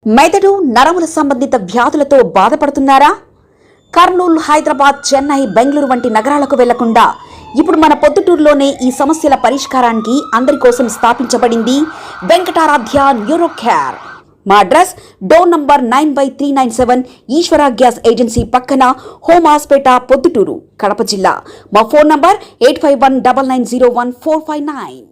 మెదడు నరముల సంబంధిత వ్యాధులతో బాధపడుతున్నారా? కర్నూలు, హైదరాబాద్, చెన్నై, బెంగళూరు వంటి నగరాలకు వెళ్లకుండా ఇప్పుడు మన పొద్దుటూరులోనే ఈ సమస్యల పరిష్కారానికి అందరి కోసం స్థాపించబడింది వెంకటారాధ్య న్యూరో కేర్. మా అడ్రస్ డోర్ నంబర్ 9/397 ఈశ్వర గ్యాస్ ఏజెన్సీ పక్కన, హోమాస్పేట, పొద్దుటూరు, కడప జిల్లా. మా ఫోన్ నంబర్ 8519901459.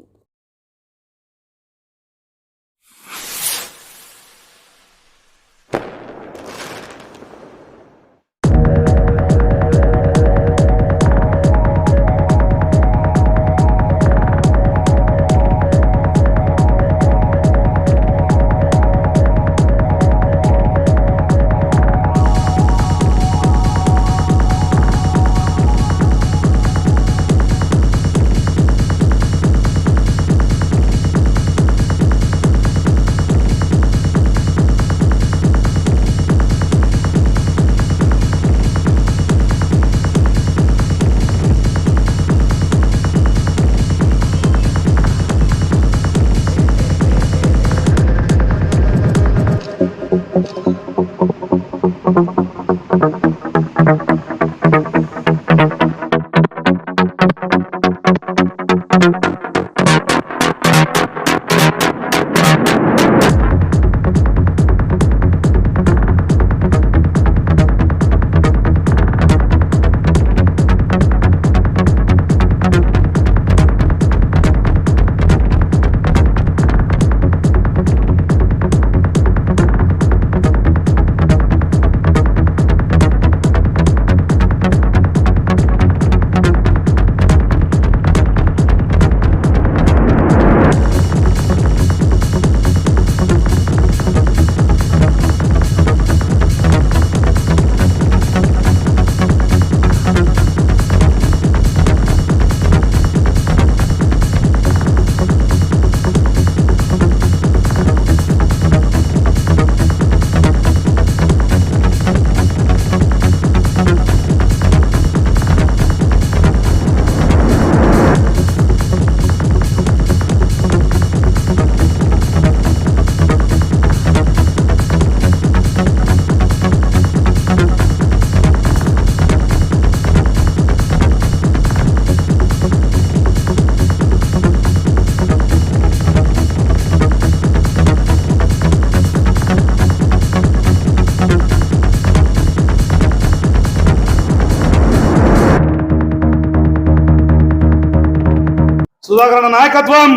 సుధాకరణ నాయకత్వం,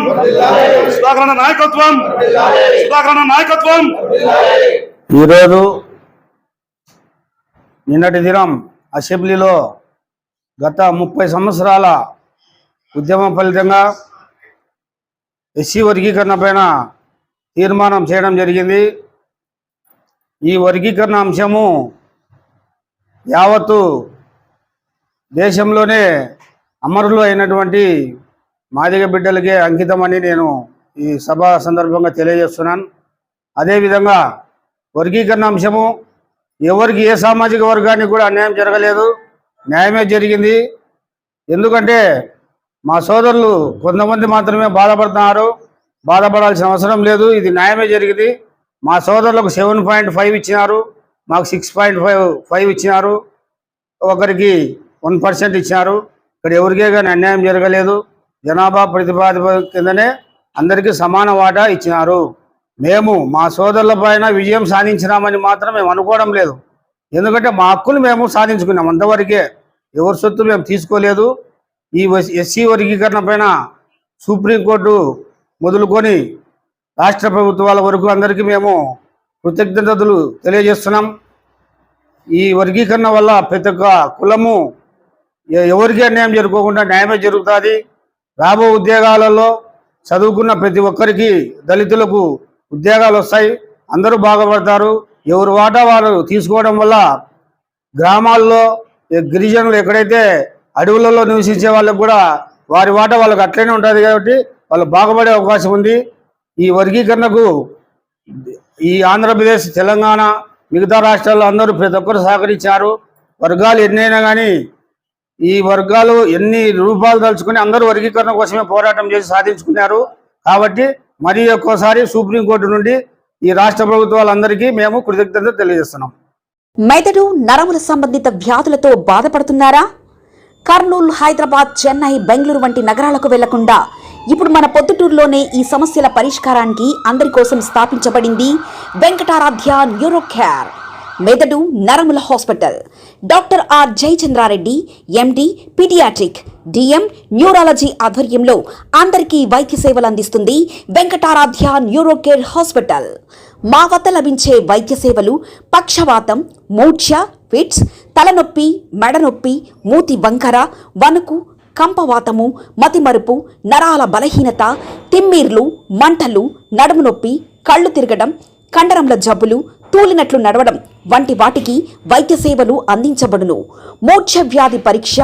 సుధాకరణ నాయకత్వం, సుధాకరణ నాయకత్వం. ఈరోజు నిన్నటి దినం అసెంబ్లీలో గత 30 సంవత్సరాల ఉద్యమం ఫలితంగా ఎస్సీ వర్గీకరణ పైన తీర్మానం చేయడం జరిగింది. ఈ వర్గీకరణ అంశము యావత్తు దేశంలోనే అమరులు అయినటువంటి మాదిగ బిడ్డలకే అంకితమని నేను ఈ సభ సందర్భంగా తెలియజేస్తున్నాను. అదేవిధంగా వర్గీకరణ అంశము ఎవరికి, ఏ సామాజిక వర్గానికి కూడా అన్యాయం జరగలేదు, న్యాయమే జరిగింది. ఎందుకంటే మా సోదరులు కొంతమంది మాత్రమే బాధపడుతున్నారు. బాధపడాల్సిన అవసరం లేదు, ఇది న్యాయమే జరిగింది. మా సోదరులకు 7.5 ఇచ్చినారు, మాకు 6.5 ఇచ్చినారు, ఒకరికి 1% ఇచ్చినారు. ఇక్కడ ఎవరికే కానీ అన్యాయం జరగలేదు. జనాభా ప్రతిపాదన కిందనే అందరికీ సమాన వాటా ఇచ్చినారు. మేము మా సోదరుల పైన విజయం సాధించినామని మాత్రం మేము అనుకోవడం లేదు. ఎందుకంటే మా హక్కులు మేము సాధించుకున్నాం, అంతవరకే. ఎవరి సొత్తు మేము తీసుకోలేదు. ఈ ఎస్సీ వర్గీకరణ పైన సుప్రీంకోర్టు మొదలుకొని రాష్ట్ర ప్రభుత్వాల వరకు అందరికీ మేము కృతజ్ఞతలు తెలియజేస్తున్నాం. ఈ వర్గీకరణ వల్ల ప్రతి ఒక్క కులము ఎవరికి అన్యాయం జరుపుకోకుండా న్యాయమే జరుగుతుంది. రాబో ఉద్యోగాలలో చదువుకున్న ప్రతి ఒక్కరికి, దళితులకు ఉద్యోగాలు వస్తాయి, అందరూ బాగుపడతారు. ఎవరు వాటా వారు తీసుకోవడం వల్ల గ్రామాల్లో గిరిజనులు ఎక్కడైతే అడవులలో నివసించే వాళ్ళకు కూడా వారి వాటా వాళ్ళకు అట్లనే ఉంటుంది కాబట్టి వాళ్ళు బాగుపడే అవకాశం ఉంది. ఈ వర్గీకరణకు ఈ ఆంధ్రప్రదేశ్, తెలంగాణ, మిగతా రాష్ట్రాల్లో అందరూ ప్రతి ఒక్కరు సహకరించారు. వర్గాలు ఎన్నైనా కానీ ఈ వర్గాలు ఎన్ని రూపాలు తలుచుకుని అందరూ వర్గీకరణ కోసమే పోరాటం చేసి సాధించుకున్నారు. కాబట్టి మరి ఒక్కోసారి సుప్రీంకోర్టు నుండి ఈ రాష్ట్ర ప్రభుత్వాలందరికీ మేము కృతజ్ఞత తెలియజేస్తున్నాం. మెదడు నరముల సంబంధిత వ్యాధులతో బాధపడుతున్నారా? కర్నూలు, హైదరాబాద్, చెన్నై, బెంగళూరు వంటి నగరాలకు వెళ్లకుండా ఇప్పుడు మన పొద్దుటూరులోనే ఈ సమస్యల పరిష్కారానికి అందరి కోసం స్థాపించబడింది వెంకటారాధ్య న్యూరో కేర్ మెదడు నరముల hospital. Doctor R Jayachandra Reddy, MD, paediatric, DM, neurology ఆధ్వర్యంలో అందరికీ వైద్య సేవలు అందిస్తుంది వెంకటారాధ్య న్యూరో కేర్ హాస్పిటల్. మా వద్ద లభించే వైద్య సేవలు పక్షవాతం, మూర్ఛ, ఫిట్స్, తలనొప్పి, మెడనొప్పి, మూతి వంకర, వణుకు, కంపవాతము, మతిమరుపు, నరాల బలహీనత, తిమ్మిర్లు, మంటలు, నడుము నొప్పి, కళ్ళు తిరగడం, కండరంల జబ్బులు, తూలినట్లు నడవడం వంటి వాటికి వైద్య సేవలు అందించబడును. మూర్ఛ వ్యాధి పరీక్ష,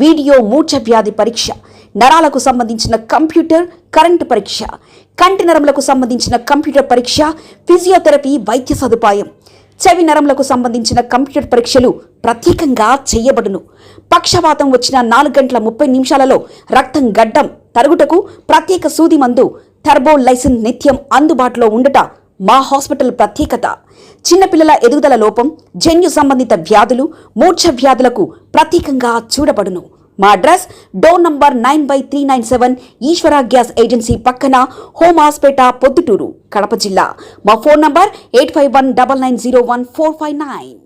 వీడియో మూర్ఛ వ్యాధి పరీక్ష, నరాలకు సంబంధించిన కంప్యూటర్ కరెంటు పరీక్ష, కంటి నరములకు సంబంధించిన కంప్యూటర్ పరీక్ష, ఫిజియోథెరపీ వైద్య సదుపాయం, చెవి నరములకు సంబంధించిన కంప్యూటర్ పరీక్షలు ప్రత్యేకంగా చేయబడును. పక్షవాతం వచ్చిన 4 గంటల 30 నిమిషాలలో రక్తం గడ్డం తరుగుటకు ప్రత్యేక సూది మందు థర్బోలైసిన్ నిత్యం అందుబాటులో ఉండుట మా హాస్పిటల్ ప్రత్యేకత. చిన్నపిల్లల ఎదుగుదల లోపం, జన్యు సంబంధిత వ్యాధులు, మూర్ఛ వ్యాధులకు ప్రత్యేకంగా చూడబడును. మా అడ్రస్ డోర్ నంబర్ 9/397 ఈశ్వర గ్యాస్ ఏజెన్సీ పక్కన, హోమాస్పేట, పొద్దుటూరు, కడప జిల్లా. మా ఫోన్ నంబర్ 8519901459.